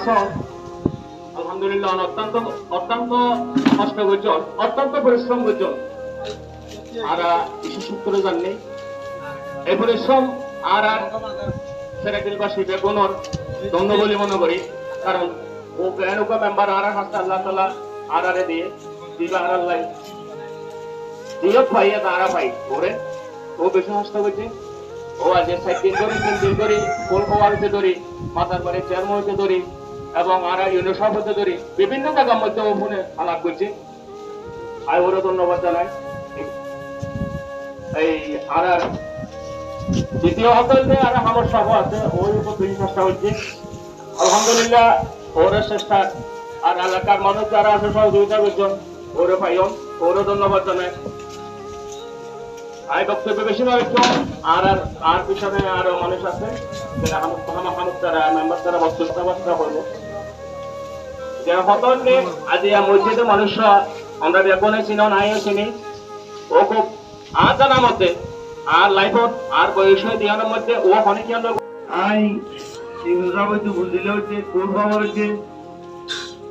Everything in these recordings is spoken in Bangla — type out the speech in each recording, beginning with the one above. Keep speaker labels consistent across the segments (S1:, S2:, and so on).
S1: আছো আলহামদুলিল্লাহ অত্যন্ত অত্যন্ত কষ্ট করছেন, অত্যন্ত পরিশ্রম করছেন। আর বিশেষ সূত্রে জাননি এই পরিশ্রম আর সেরাটিলবাসী বেগুনর দ্বন্দ্ব বলে মনে করি। কারণ ও এনুকা মেম্বার আর হাসতে আল্লাহ তালা আর দিয়ে দিবা আর আল্লাহ দিয়ক ভাই তারা ভাই ওরে ও বেশি হাসতে করছে। ও আজ 7 দিন ধরে 3 দিন ধরে কলকাতা হইতে ধরি, মাথার বাড়ি চেয়ারম্যান হইতে ধরি এবং আর ইউনিসেফ হইতে ধরি বিভিন্ন জায়গার মধ্যে ও ফোনে আলাপ করছে। আর ওরও ধন্যবাদ জানাই। এই আর দ্বিতীয় হতে আর আমার সহ আছে ওই উপর বেশি চেষ্টা হচ্ছে আলহামদুলিল্লাহ। ওর চেষ্টা আর এলাকার মানুষ যারা আছে সহযোগিতা করছেন ওরে পাইন ওরও ধন্যবাদ জানাই। আই বক্তব্য বেশি নয় একটু আর আর পিছনে আরো মানুষ আছে যারা তারা মেম্বার তারা বক্তব্য করবো যে হতলে আজ মসজিদে মানুষরা আমরা বেগুনে চিনো নাইও চিনি ও খুব আর জানার মধ্যে আর লাইফত আর বয়স দিয়ানোর মধ্যে ও অনেক আই হয়তো বুঝলে হচ্ছে কোন খবর হচ্ছে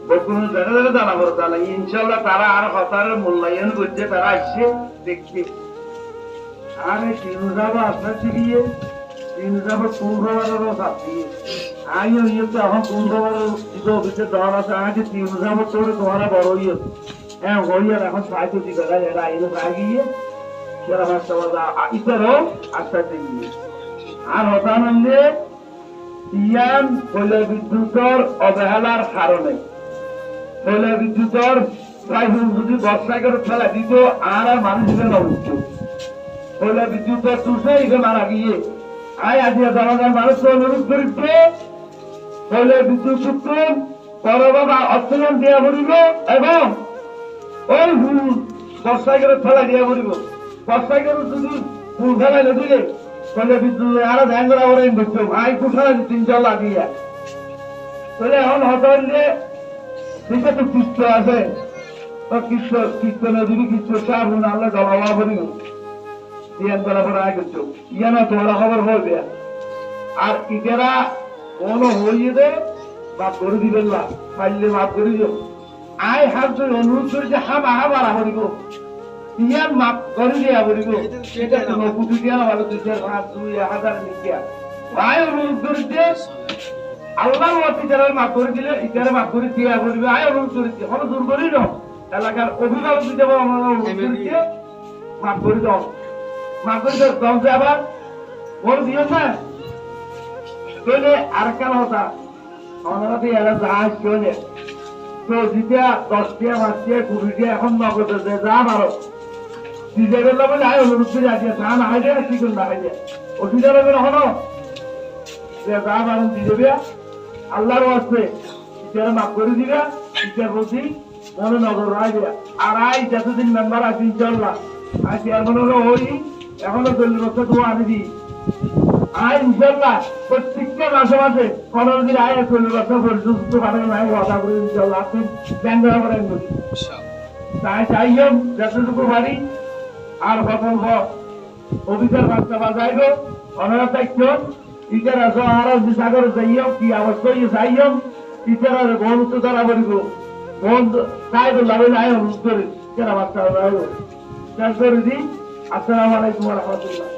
S1: বকুন দেখা দেখা জানা বড় জানা ইনশাল্লাহ তারা আর হতারের মূল্যায়ন করছে তারা আসছে দেখছে। আর তিনজাবা আপনার চিবিয়ে তিনজাবা পূর্ববারেরও ছাত্রী আইও ইয়েতে এখন পূর্ববারের অফিসের দল আছে আগে তিনজাবা তোরে তোমারা বড় ইয়ে হ্যাঁ হইয়ার এখন সাহিত্য দিকে এরা আইনে গিয়ে সেরা ভাষা ইতারও আস্তে আস্তে গিয়ে আর হতানন্দে ইয়ান হইলে বিদ্যুতের অবহেলার কারণে হইলে বিদ্যুতের প্রায় যদি বর্ষাকের ফেলা দিত আর মানুষের নষ্ট হইলে বিদ্যুতের তুষে ইকে মারা গিয়ে আয় আজিয়া জনগণ মানুষকে অনুরোধ করিতে হইলে বিদ্যুৎ সূত্র পরবাবা অর্থজন দিয়া পড়িব এবং ওই ভুল বর্ষাকের ফেলা দিয়া পড়িব। বর্ষাকের যদি ফুল ফেলাই দিলে হইলে বিদ্যুৎ আরো ধ্যান করা ওরা করতে ভাই কুঠারা 3 জল লাগিয়া তাহলে এখন হতে ঠিক আছে কৃষ্ণ আছে কৃষ্ণ নদী কৃষ্ণ সাবুন আল্লাহ জলাওয়া পড়িব ইয়ান করা পরে আগে ইয়ান তোমরা খবর হইবে আর ইটেরা কোনো হইয়ে দে মাফ করে দিবেন না পাইলে মাফ করে দিও আই হাত ধরে অনুরোধ করি যে হামারা হরিব ইয়ান মাফ করে দিয়া হরিব সেটা কোনো কুটি দিয়া ভালো 2,000 নিকিয়া আই অনুরোধ করি যে আল্লাহ ইটারা মাফ করে দিলে ইটারা মাফ করে দিয়া হরিবে আই অনুরোধ করি কোনো দূর করি না এলাকার অভিভাবক দিতে আমরা অনুরোধ করি মাফ করে দাও মাগুর দমছে আবার বল দিও না কইলে আর কাল হতা অনরাতে এরা জাহাজ চলে তো জিতিয়া 10 টিয়া 5 টিয়া 20 টিয়া এখন নগদ যে যা মারো দিতে গেল বলে আয় অনুরোধ করে আসি ধান হাইলে কি করল না হাইলে অসুবিধা হবে না হলো যে যা মারুন দিবে আল্লাহর ওয়াস্তে ইতারা মাফ করে দিবা ইতার প্রতি মনে নগর রাখবে। আর আই যতদিন মেম্বার আছে ইনশাআল্লাহ আই চেয়ারম্যান হলো ওই এখনো 40 বছর তো আনি দি আই ইনশাআল্লাহ প্রত্যেকটা মাসে মাসে 15 দিন আয় 40 বছর পর্যন্ত পাঠানো নাই ওয়াদা করে ইনশাআল্লাহ আপনি ব্যাংক করেন তাই চাইও যতটুকু পারি আর সকল অফিসার বাচ্চা বাজাইব ওনারা থাকছেন ইটারা আর সাগর যাইও কি অবশ্যই যাইও ইটারা বন্ধু দ্বারা বলিব বন্ধ তাই তো লাভ নাই অনুরোধ করে যারা বাচ্চা যাইব তারপরে দিই আসসালামু আলাইকুম ওয়া রাহমাতুল্লাহ।